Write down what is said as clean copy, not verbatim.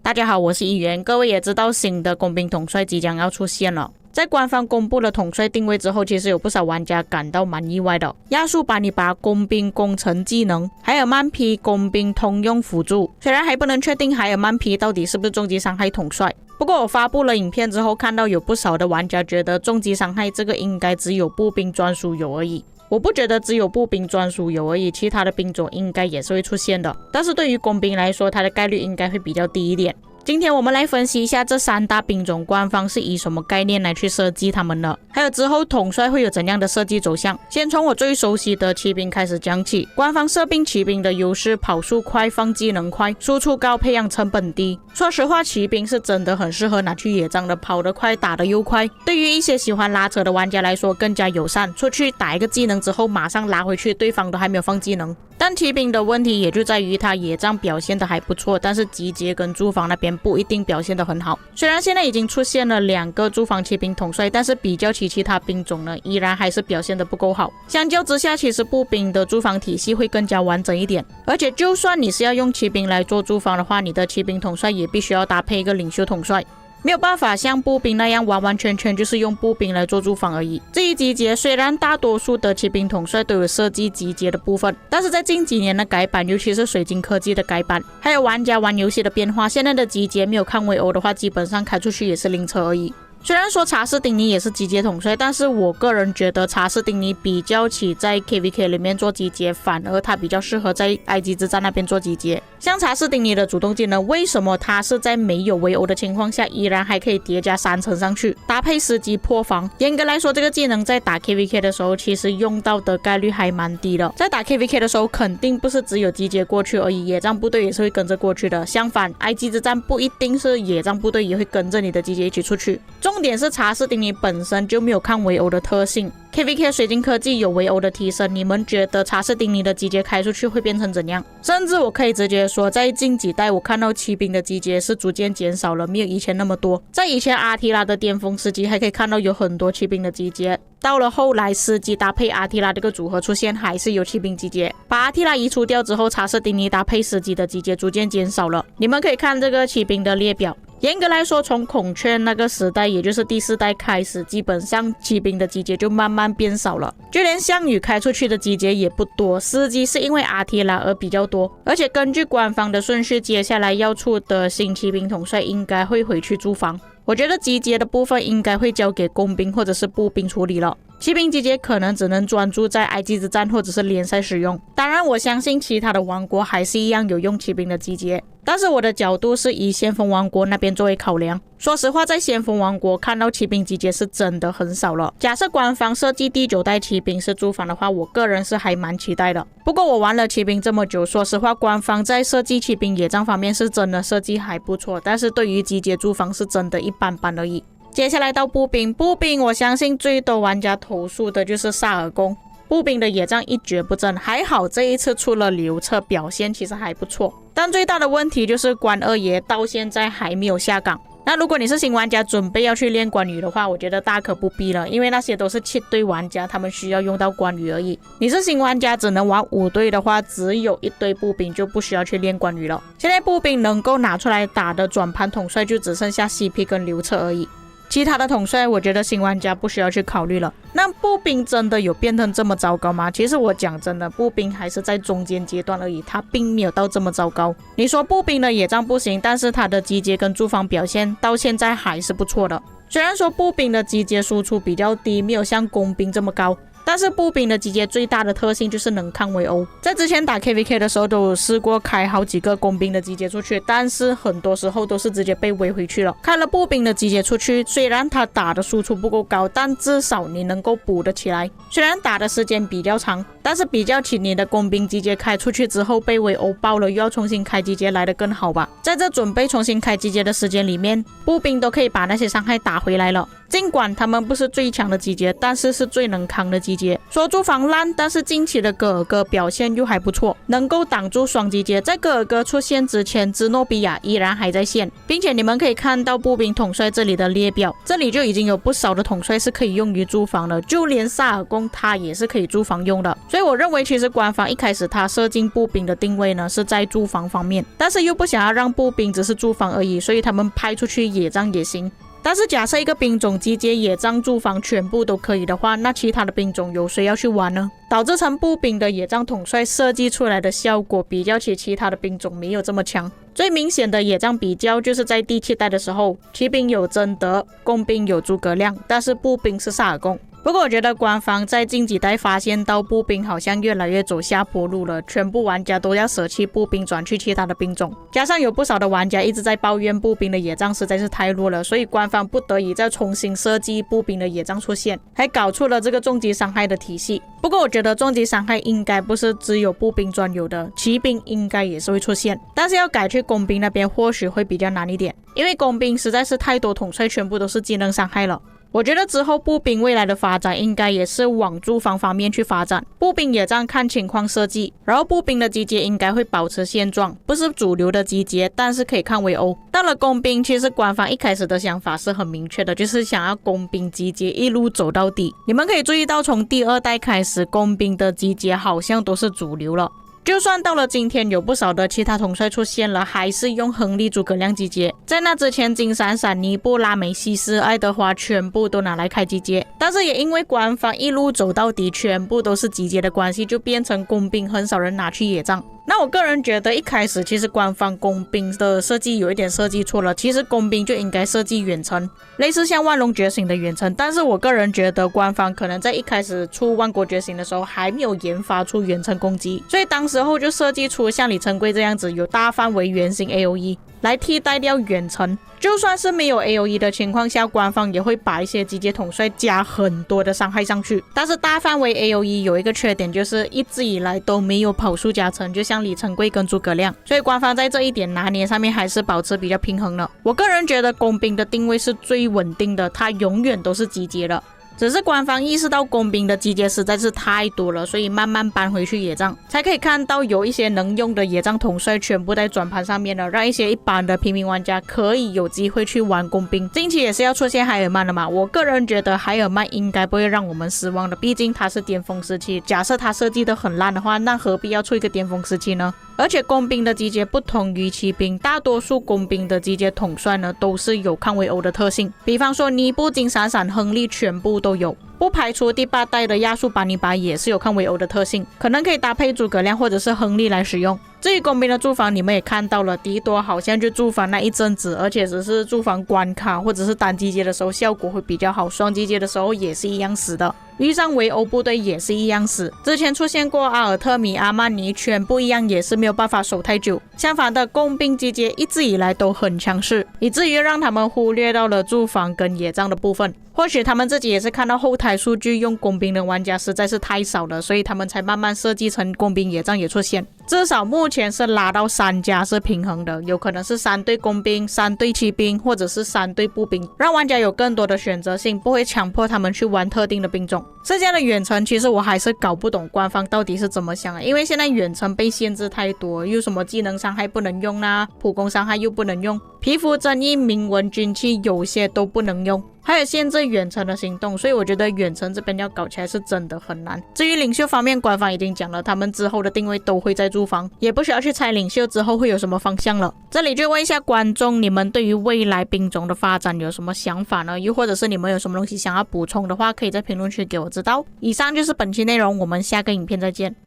大家好，我是议员。各位也知道新的工兵统帅即将要出现了。在官方公布了统帅定位之后，其实有不少玩家感到蛮意外的。亚速巴尼巴工兵工程技能，海尔曼皮工兵通用辅助，虽然还不能确定海尔曼皮到底是不是重击伤害统帅，不过我发布了影片之后，看到有不少的玩家觉得重击伤害这个应该只有步兵专属有而已。我不觉得只有步兵专属有而已，其他的兵种应该也是会出现的，但是对于工兵来说，它的概率应该会比较低一点。今天我们来分析一下这三大兵种官方是以什么概念来去设计他们的，还有之后统帅会有怎样的设计走向。先从我最熟悉的骑兵开始讲起。官方设定骑兵的优势，跑速快，放技能快，输出高，培养成本低。说实话，骑兵是真的很适合拿去野战的，跑得快，打得又快。对于一些喜欢拉扯的玩家来说更加友善，出去打一个技能之后马上拉回去，对方都还没有放技能。但骑兵的问题也就在于他野战表现的还不错，但是集结跟驻防那边不一定表现得很好。虽然现在已经出现了2个驻防骑兵统帅，但是比较起其他兵种呢，依然还是表现得不够好。相较之下，其实步兵的驻防体系会更加完整一点，而且就算你是要用骑兵来做驻防的话，你的骑兵统帅也必须要搭配一个领袖统帅。没有办法像步兵那样完完全全就是用步兵来做驻防而已。至于集结，虽然大多数的骑兵统帅都有设计集结的部分，但是在近几年的改版，尤其是水晶科技的改版，还有玩家玩游戏的变化，现在的集结没有看围殴的话，基本上开出去也是灵车而已。虽然说查士丁尼也是集结统帅，但是我个人觉得查士丁尼比较起在 KVK 里面做集结，反而他比较适合在埃及之战那边做集结。像查士丁尼的主动技能，为什么他是在没有围殴的情况下依然还可以叠加3层上去，搭配司机破防？严格来说，这个技能在打 KVK 的时候其实用到的概率还蛮低的。在打 KVK 的时候肯定不是只有集结过去而已，野战部队也是会跟着过去的。相反，埃及之战不一定是野战部队也会跟着你的集结一起出去。重点是查士丁尼本身就没有抗围殴的特性， KVK 水晶科技有围殴的提升，你们觉得查士丁尼的集结开出去会变成怎样？甚至我可以直接说，在近几代我看到骑兵的集结是逐渐减少了，没有以前那么多。在以前阿提拉的巅峰时期还可以看到有很多骑兵的集结，到了后来司机搭配阿提拉这个组合出现，还是有骑兵集结。把阿提拉移除掉之后，查士丁尼搭配司机的集结逐渐减少了。你们可以看这个骑兵的列表，严格来说，从孔雀那个时代，也就是第4代开始，基本上骑兵的集结就慢慢变少了，就连项羽开出去的集结也不多。司机是因为阿提拉而比较多，而且根据官方的顺序，接下来要出的新骑兵统帅应该会回去驻防。我觉得集结的部分应该会交给工兵或者是步兵处理了，骑兵集结可能只能专注在埃及之战或者是联赛使用。当然我相信其他的王国还是一样有用骑兵的集结，但是我的角度是以先锋王国那边作为考量。说实话，在先锋王国看到骑兵集结是真的很少了。假设官方设计第9代骑兵是驻防的话，我个人是还蛮期待的。不过我玩了骑兵这么久，说实话官方在设计骑兵野战方面是真的设计还不错，但是对于集结驻防是真的一般般而已。接下来到步兵，步兵我相信最多玩家投诉的就是萨尔宫。步兵的野战一蹶不振，还好这一次出了刘彻，表现其实还不错，但最大的问题就是关二爷到现在还没有下岗。那如果你是新玩家准备要去练关羽的话，我觉得大可不必了，因为那些都是7队玩家，他们需要用到关羽而已。你是新玩家只能玩5队的话，只有1队步兵就不需要去练关羽了。现在步兵能够拿出来打的转盘统帅就只剩下 CP 跟刘彻而已，其他的统帅我觉得新玩家不需要去考虑了。那步兵真的有变成这么糟糕吗？其实我讲真的，步兵还是在中间阶段而已，它并没有到这么糟糕。你说步兵的野战不行，但是它的集结跟驻防表现到现在还是不错的。虽然说步兵的集结输出比较低，没有像工兵这么高，但是步兵的集结最大的特性就是能抗围殴。在之前打 KVK 的时候都有试过开好几个工兵的集结出去，但是很多时候都是直接被围回去了。开了步兵的集结出去，虽然他打的输出不够高，但至少你能够补得起来。虽然打的时间比较长，但是比较起你的工兵集结开出去之后被围殴爆了，又要重新开集结来得更好吧。在这准备重新开集结的时间里面，步兵都可以把那些伤害打回来了。尽管他们不是最强的集结，但是是最能扛的集结。说驻防烂，但是近期的戈尔戈表现又还不错，能够挡住双集结。在戈尔戈出现之前，兹诺比亚依然还在线，并且你们可以看到步兵统帅这里的列表，这里就已经有不少的统帅是可以用于驻防了，就连萨尔贡他也是可以驻防用的。所以我认为其实官方一开始他设进步兵的定位呢是在驻防方面，但是又不想要让步兵只是驻防而已，所以他们派出去野战也行。但是假设一个兵种集结野战驻防全部都可以的话，那其他的兵种有谁要去玩呢？导致成步兵的野战统帅设计出来的效果比较起其他的兵种没有这么强。最明显的野战比较就是在第7代的时候，骑兵有贞德，工兵有诸葛亮，但是步兵是萨尔贡。不过我觉得官方在近几代发现到步兵好像越来越走下坡路了，全部玩家都要舍弃步兵转去其他的兵种，加上有不少的玩家一直在抱怨步兵的野战实在是太弱了，所以官方不得已再重新设计步兵的野战出现，还搞出了这个重击伤害的体系。不过我觉得重击伤害应该不是只有步兵专有的，骑兵应该也是会出现，但是要改去工兵那边或许会比较难一点，因为工兵实在是太多统帅全部都是技能伤害了。我觉得之后步兵未来的发展应该也是往驻防方面去发展，步兵野战看情况设计，然后步兵的集结应该会保持现状，不是主流的集结，但是可以看围殴。到了工兵，其实官方一开始的想法是很明确的，就是想要工兵集结一路走到底。你们可以注意到从第2代开始，工兵的集结好像都是主流了。就算到了今天有不少的其他统帅出现了，还是用亨利、诸葛亮集结。在那之前，金闪闪、尼布、拉美西斯、爱德华全部都拿来开集结，但是也因为官方一路走到底全部都是集结的关系，就变成工兵很少人拿去野战。那我个人觉得一开始其实官方工兵的设计有一点设计错了，其实工兵就应该设计远程，类似像万龙觉醒的远程，但是我个人觉得官方可能在一开始出万国觉醒的时候还没有研发出远程攻击，所以当时候就设计出像李成桂这样子有大范围圆形 AOE 来替代掉远程。就算是没有 AOE 的情况下，官方也会把一些集结统帅加很多的伤害上去，但是大范围 AOE 有一个缺点，就是一直以来都没有跑速加成，就像李成桂跟诸葛亮，所以官方在这一点拿捏上面还是保持比较平衡了。我个人觉得工兵的定位是最稳定的，它永远都是集结的，只是官方意识到工兵的集结实在是太多了，所以慢慢搬回去野战，才可以看到有一些能用的野战统帅全部在转盘上面了，让一些一般的平民玩家可以有机会去玩工兵。近期也是要出现海尔曼了嘛，我个人觉得海尔曼应该不会让我们失望的，毕竟它是巅峰时期，假设它设计的很烂的话，那何必要出一个巅峰时期呢？而且工兵的集结不同于骑兵，大多数工兵的集结统帅呢都是有抗围殴的特性，比方说尼布、金闪闪、亨利全部都有，不排除第8代的亚述巴尼巴也是有抗围殴的特性，可能可以搭配诸葛亮或者是亨利来使用。至于工兵的驻防，你们也看到了，迪多好像就驻防那一阵子，而且只是驻防关卡或者是单集结的时候效果会比较好，双集结的时候也是一样死的，遇上围殴部队也是一样死。之前出现过阿尔特米、阿曼尼，全部一样也是没有办法守太久。相反的，工兵集结一直以来都很强势，以至于让他们忽略到了驻防跟野战的部分。或许他们自己也是看到后台数据用工兵的玩家实在是太少了，所以他们才慢慢设计成工兵野战也出现。至少目前是拉到3家是平衡的，有可能是3队工兵、3队骑兵，或者是3队步兵，让玩家有更多的选择性，不会强迫他们去玩特定的兵种。剩下的远程其实我还是搞不懂官方到底是怎么想的，因为现在远程被限制太多，又什么技能伤害不能用啦，普攻伤害又不能用，皮肤争议、铭文军器有些都不能用，还有限制远程的行动，所以我觉得远程这边要搞起来是真的很难。至于领袖方面，官方已经讲了，他们之后的定位都会在驻防，也不需要去猜领袖之后会有什么方向了。这里就问一下观众，你们对于未来兵种的发展有什么想法呢？又或者是你们有什么东西想要补充的话，可以在评论区给我知道。以上就是本期内容，我们下个影片再见。